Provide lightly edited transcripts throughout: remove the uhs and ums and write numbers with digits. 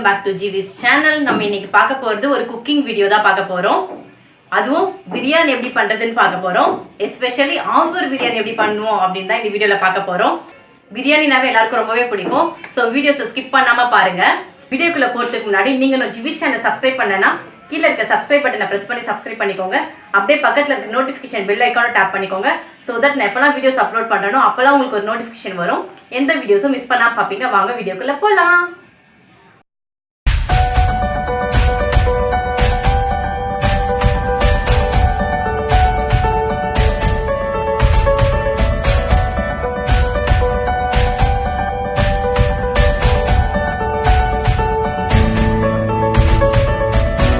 welcome back to GV's channel. நம்ம இன்னைக்கு பார்க்க போறது ஒரு குக்கிங் வீடியோ தான் பார்க்க போறோம். அதுவும் பிரியாணி எப்படி பண்றதுன்னு பார்க்க போறோம். எஸ்பெஷலி ஆம்பூர் பிரியாணி எப்படி பண்ணுவோம் அப்படின்னு தான் இந்த வீடியோல பார்க்க போறோம். பிரியாணினாவே எல்லாருக்கும் ரொம்பவே பிடிக்கும். சோ வீடியோஸை ஸ்கிப் பண்ணாம பாருங்க. வீடியோக்குள்ள போறதுக்கு முன்னாடி நீங்க நம்ம GV's சேனல் சப்ஸ்கிரைப் பண்ணலனா கீழ இருக்க சப்ஸ்கிரைப் பட்டனை பிரஸ் பண்ணி சப்ஸ்கிரைப் பண்ணிக்கோங்க. அப்படியே பக்கத்துல இருக்க நோட்டிஃபிகேஷன் பெல் ஐகானை டாப் பண்ணிக்கோங்க. so that நான் எப்பலாம் வீடியோஸ் அப்லோட் பண்றேனோ அப்பலாம் உங்களுக்கு ஒரு நோட்டிஃபிகேஷன் வரும். எந்த வீடியோஸும் மிஸ் பண்ணாம பாப்பீங்க. வாங்க வீடியோக்குள்ள போலாம்.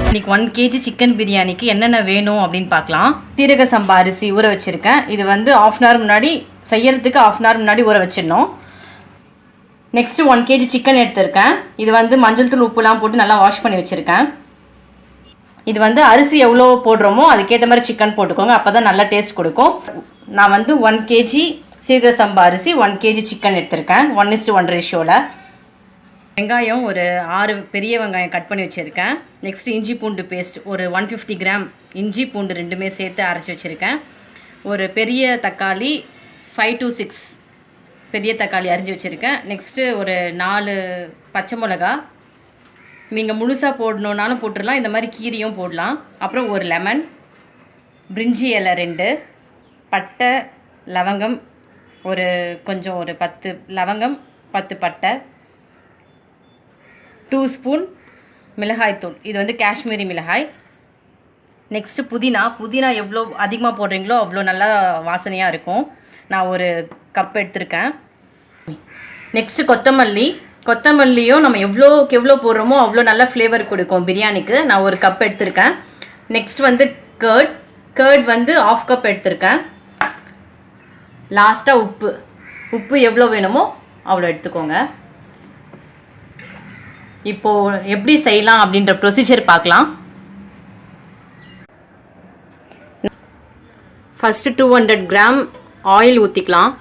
இன்னைக்கு 1 kg சிக்கன் பிரியாணிக்கு என்னென்ன வேணும் அப்படின்னு பார்க்கலாம். சீரக சம்பா அரிசி ஊற வச்சிருக்கேன். இது வந்து ½ hour முன்னாடி செய்யறதுக்கு ½ hour முன்னாடி ஊற வச்சிடணும். நெக்ஸ்ட் 1 kg சிக்கன் எடுத்திருக்கேன். இது வந்து மஞ்சள் தூள் உப்புலாம் போட்டு நல்லா வாஷ் பண்ணி வச்சிருக்கேன். இது வந்து அரிசி எவ்வளோ போடுறோமோ அதுக்கேற்ற மாதிரி சிக்கன் போட்டுக்கோங்க, அப்பதான் நல்லா டேஸ்ட் கொடுக்கும். நான் வந்து 1 kg சீரக சம்பா அரிசி 1 kg சிக்கன் எடுத்திருக்கேன். 1:1 ரேஷியோவில். வெங்காயம் ஒரு 6 பெரிய வெங்காயம் கட் பண்ணி வச்சுருக்கேன். நெக்ஸ்ட் இஞ்சி பூண்டு பேஸ்ட் ஒரு 150 கிராம் இஞ்சி பூண்டு ரெண்டுமே சேர்த்து அரைச்சி வச்சுருக்கேன். ஒரு பெரிய தக்காளி 5 to 6 பெரிய தக்காளி அரிஞ்சு வச்சுருக்கேன். நெக்ஸ்ட்டு ஒரு 4 பச்சை மிளகா, நீங்கள் முழுசாக போடணுன்னாலும் போட்டுடலாம், இந்த மாதிரி கீரியும் போடலாம். அப்புறம் ஒரு லெமன், பிரிஞ்சி இலை 2, பட்டை லவங்கம் ஒரு 10 லவங்கம் 10 பட்டை, 2 ஸ்பூன் மிளகாய்த்தூள், இது வந்து காஷ்மீரி மிளகாய். நெக்ஸ்ட்டு புதினா எவ்வளோ அதிகமாக போடுறீங்களோ அவ்வளோ நல்லா வாசனையாக இருக்கும். நான் ஒரு கப் எடுத்திருக்கேன். நெக்ஸ்ட்டு கொத்தமல்லியும் நம்ம எவ்வளோக்கு எவ்வளோ போடுறோமோ அவ்வளோ நல்ல ஃப்ளேவர் கொடுக்கும் பிரியாணிக்கு. நான் ஒரு கப் எடுத்திருக்கேன். நெக்ஸ்ட் வந்து கர்ட் வந்து ½ கப் எடுத்திருக்கேன். லாஸ்ட்டாக உப்பு எவ்வளோ வேணுமோ அவ்வளோ எடுத்துக்கோங்க. இப்போ எப்படி செய்யலாம் அப்படின்ற ப்ரொசீஜர் பார்க்கலாம். ஃபர்ஸ்ட் 200 கிராம் ஆயில் ஊற்றிக்கலாம்.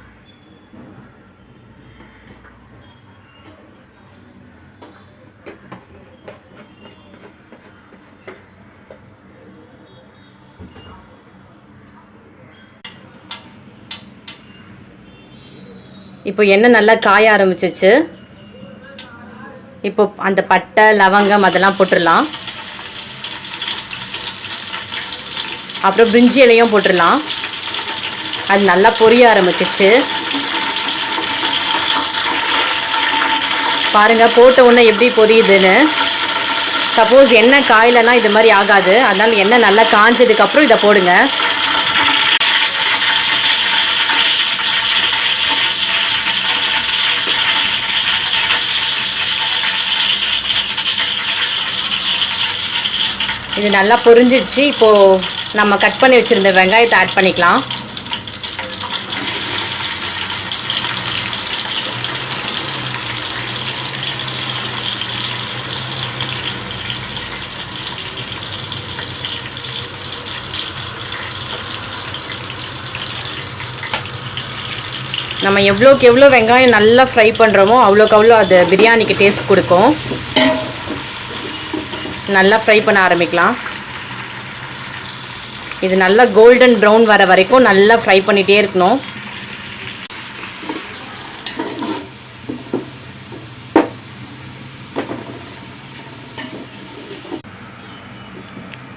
இப்போ எண்ணெய் நல்லா காய ஆரம்பிச்சிச்சு. இப்போ அந்த பட்டை லவங்கம் அதெல்லாம் போட்டுடலாம். அப்புறம் பிரிஞ்சி இலையும் போட்டுடலாம். அது நல்லா பொரிய ஆரம்பிச்சிச்சு. பாருங்க போட்ட உடனே எப்படி பொரியுதுன்னு. சப்போஸ் எண்ணெய் காயிலனா இது மாதிரி ஆகாது, அதனால எண்ணெய் நல்லா காஞ்சதுக்கப்புறம் இதை போடுங்க. இது நல்லா பொரிஞ்சிடுச்சு. இப்போது நம்ம கட் பண்ணி வச்சுருந்த வெங்காயத்தை ஆட் பண்ணிக்கலாம். நம்ம எவ்வளோக்கு எவ்வளோ வெங்காயம் நல்லா ஃப்ரை பண்ணுறோமோ அவ்வளோக்கு அவ்வளோ அது பிரியாணிக்கு டேஸ்ட் கொடுக்கும். நல்லா ஃப்ரை பண்ண ஆரம்பிக்கலாம். இது நல்லா கோல்டன் ப்ரௌன் வர வரைக்கும் நல்லா ஃப்ரை பண்ணிகிட்டே இருக்கணும்.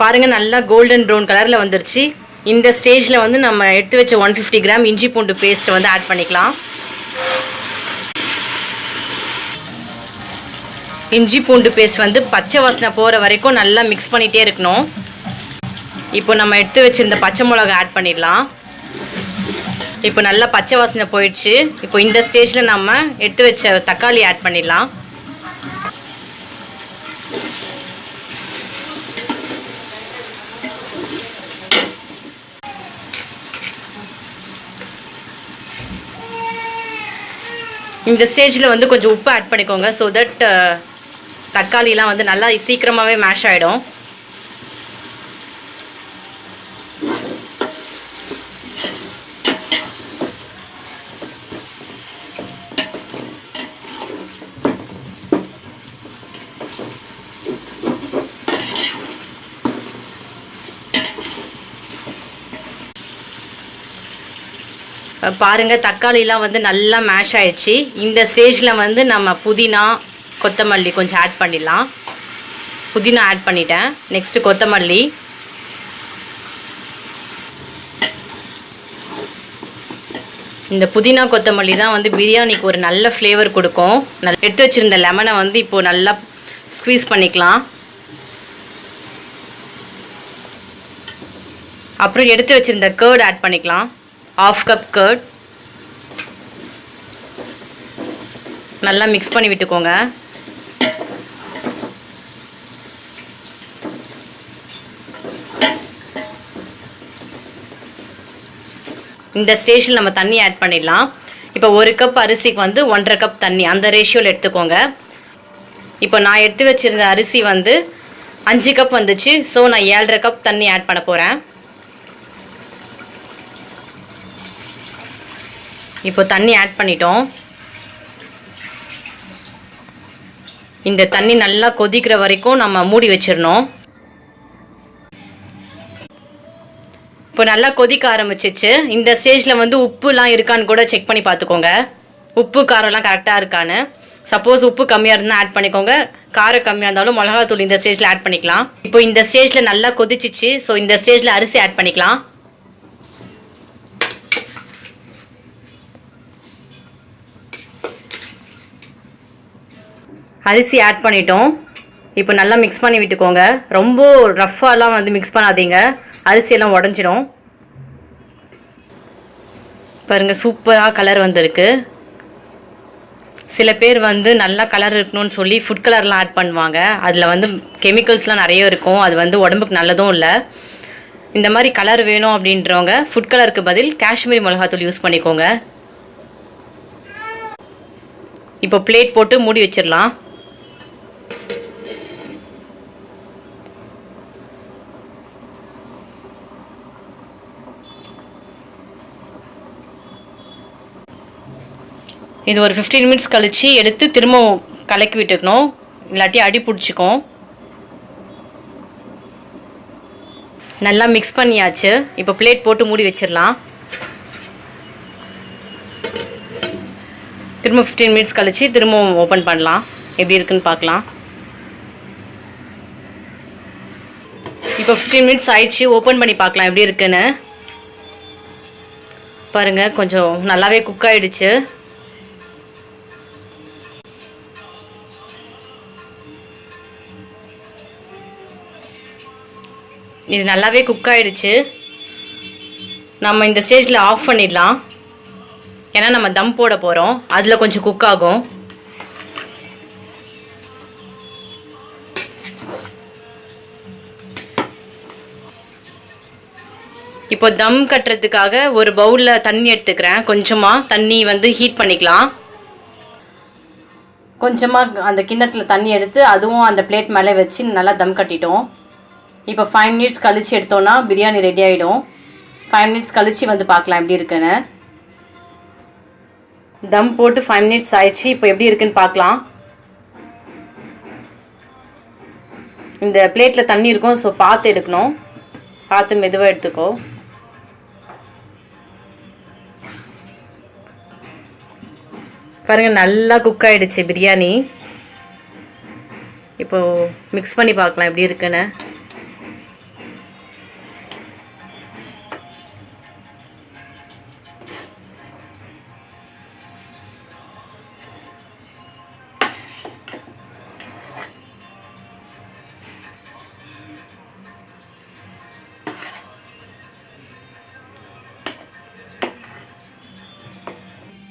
பாருங்கள் நல்லா கோல்டன் ப்ரௌன் கலரில் வந்துருச்சு. இந்த ஸ்டேஜில் வந்து நம்ம எடுத்து வச்ச 150 கிராம் இஞ்சி பூண்டு பேஸ்ட்டை வந்து ஆட் பண்ணிக்கலாம். இஞ்சி பூண்டு பேஸ்ட் வந்து பச்சை வாசனை போகிற வரைக்கும் நல்லா மிக்ஸ் பண்ணிகிட்டே இருக்கணும். இப்போ நம்ம எடுத்து வச்சுருந்த பச்சை மிளகா ஆட் பண்ணிடலாம். இப்போ நல்லா பச்சை வாசனை போயிடுச்சு. இப்போ இந்த ஸ்டேஜில் நம்ம எடுத்து வச்ச தக்காளி ஆட் பண்ணிடலாம். இந்த ஸ்டேஜில் வந்து கொஞ்சம் உப்பு ஆட் பண்ணிக்கோங்க. ஸோ தட் தக்காளிலாம் வந்து நல்லா சீக்கிரமாகவே மேஷ் ஆகிடும். பாருங்கள் தக்காளிலாம் வந்து நல்லா மேஷ் ஆயிடுச்சு. இந்த ஸ்டேஜில் வந்து நம்ம புதினா கொத்தமல்லி கொஞ்சம் ஆட் பண்ணிடலாம். புதினா ஆட் பண்ணிட்டேன். நெக்ஸ்ட்டு கொத்தமல்லி, இந்த புதினா கொத்தமல்லி தான் வந்து பிரியாணிக்கு ஒரு நல்ல ஃப்ளேவர் கொடுக்கும். எடுத்து வச்சுருந்த லெமனை வந்து இப்போது நல்லா ஸ்க்வீஸ் பண்ணிக்கலாம். அப்புறம் எடுத்து வச்சுருந்த கர்ட் ஆட் பண்ணிக்கலாம். 1/2 கப் கர்ட் நல்லா மிக்ஸ் பண்ணி விட்டுக்கோங்க. இந்த ஸ்டேஜில் நம்ம தண்ணி ஆட் பண்ணிடலாம். இப்போ 1 கப் அரிசிக்கு வந்து 1.5 கப் தண்ணி, அந்த ரேஷியோவில் எடுத்துக்கோங்க. இப்போ நான் எடுத்து வச்சுருந்த அரிசி வந்து 5 கப் வந்துச்சு. ஸோ நான் 7.5 கப் தண்ணி ஆட் பண்ண போகிறேன். இப்போ தண்ணி ஆட் பண்ணிட்டோம். இந்த தண்ணி நல்லா கொதிக்கிற வரைக்கும் நம்ம மூடி வச்சிடணும். இப்போ நல்லா கொதிக்க ஆரம்பிச்சிச்சு. இந்த ஸ்டேஜில் வந்து உப்புலாம் இருக்கான்னு கூட செக் பண்ணி பார்த்துக்கோங்க. உப்பு காரம்லாம் கரெக்டாக இருக்கான்னு. சப்போஸ் உப்பு கம்மியாக இருந்தால் ஆட் பண்ணிக்கோங்க. காரம் கம்மியாக இருந்தாலும் மிளகாத்தூள் இந்த ஸ்டேஜில் ஆட் பண்ணிக்கலாம். இப்போ இந்த ஸ்டேஜில் நல்லா கொதிச்சிச்சு. ஸோ இந்த ஸ்டேஜில் அரிசி ஆட் பண்ணிக்கலாம். அரிசி ஆட் பண்ணிட்டோம். இப்போ நல்லா மிக்ஸ் பண்ணி விட்டுக்கோங்க. ரொம்ப ரஃப்பாலாம் வந்து மிக்ஸ் பண்ணாதீங்க, அரிசியெல்லாம் உடஞ்சிடும். பாருங்கள் சூப்பராக கலர் வந்திருக்கு. சில பேர் வந்து நல்லா கலர் இருக்கணும்னு சொல்லி ஃபுட் கலர்லாம் ஆட் பண்ணுவாங்க. அதில் வந்து கெமிக்கல்ஸ்லாம் நிறைய இருக்கும். அது வந்து உடம்புக்கு நல்லதும் இல்லை. இந்த மாதிரி கலர் வேணும் அப்படின்றவங்க ஃபுட் கலருக்கு பதில் காஷ்மீரி மிளகாத்தூள் யூஸ் பண்ணிக்கோங்க. இப்போ பிளேட் போட்டு மூடி வச்சிடலாம். இது ஒரு 15 மினிட்ஸ் கழித்து எடுத்து திரும்பவும் கலக்கி விட்டுக்கணும், இல்லாட்டி அடி பிடிச்சிக்கும். நல்லா மிக்ஸ் பண்ணியாச்சு. இப்போ பிளேட் போட்டு மூடி வச்சிடலாம். திரும்ப 15 மினிட்ஸ் கழித்து திரும்பவும் ஓப்பன் பண்ணலாம். எப்படி இருக்குன்னு பார்க்கலாம். இப்போ 15 மினிட்ஸ் ஆயிடுச்சு. ஓப்பன் பண்ணி பார்க்கலாம் எப்படி இருக்குன்னு. பாருங்கள் கொஞ்சம் நல்லாவே குக் ஆகிடுச்சு. இது நல்லாவே குக் ஆகிடுச்சு. நம்ம இந்த ஸ்டேஜில் ஆஃப் பண்ணிடலாம். ஏன்னா நம்ம தம் போட போகிறோம், அதில் கொஞ்சம் குக் ஆகும். இப்போ தம் கட்டுறதுக்காக ஒரு பவுலில் தண்ணி எடுத்துக்கிறேன். கொஞ்சமாக தண்ணி வந்து ஹீட் பண்ணிக்கலாம். கொஞ்சமாக அந்த கிண்ணத்தில் தண்ணி எடுத்து அதுவும் அந்த பிளேட் மேலே வச்சு நல்லா தம் கட்டிட்டோம். இப்போ 5 மினிட்ஸ் கழித்து எடுத்தோன்னா பிரியாணி ரெடி ஆகிடும். 5 மினிட்ஸ் கழித்து வந்து பார்க்கலாம் எப்படி இருக்குன்னு. தம் போட்டு 5 மினிட்ஸ் ஆயிடுச்சு. இப்போ எப்படி இருக்குன்னு பார்க்கலாம். இந்த பிளேட்டில் தண்ணி இருக்கும், ஸோ பார்த்து எடுக்கணும். பார்த்து மெதுவாக எடுத்துக்கோ. பாருங்கள் நல்லா குக் ஆகிடுச்சு பிரியாணி. இப்போது மிக்ஸ் பண்ணி பார்க்கலாம் எப்படி இருக்குன்னு.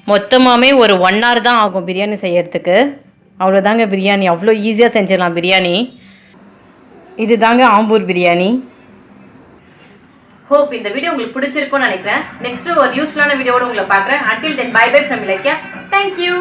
மொத்தமாகவே ஒரு 1 hour தான் ஆகும் பிரியாணி செய்யறதுக்கு. அவ்வளோதாங்க பிரியாணி. அவ்வளோ ஈஸியாக செஞ்சிடலாம் பிரியாணி. இது தாங்க ஆம்பூர் பிரியாணி. ஹோப் இந்த வீடியோ உங்களுக்கு பிடிச்சிருக்கும்னு நினைக்கிறேன். நெக்ஸ்ட் ஒரு யூஸ்ஃபுல்லான வீடியோட உங்களை பார்க்குறேன். Until then bye bye from Ilakkiya. Thank you.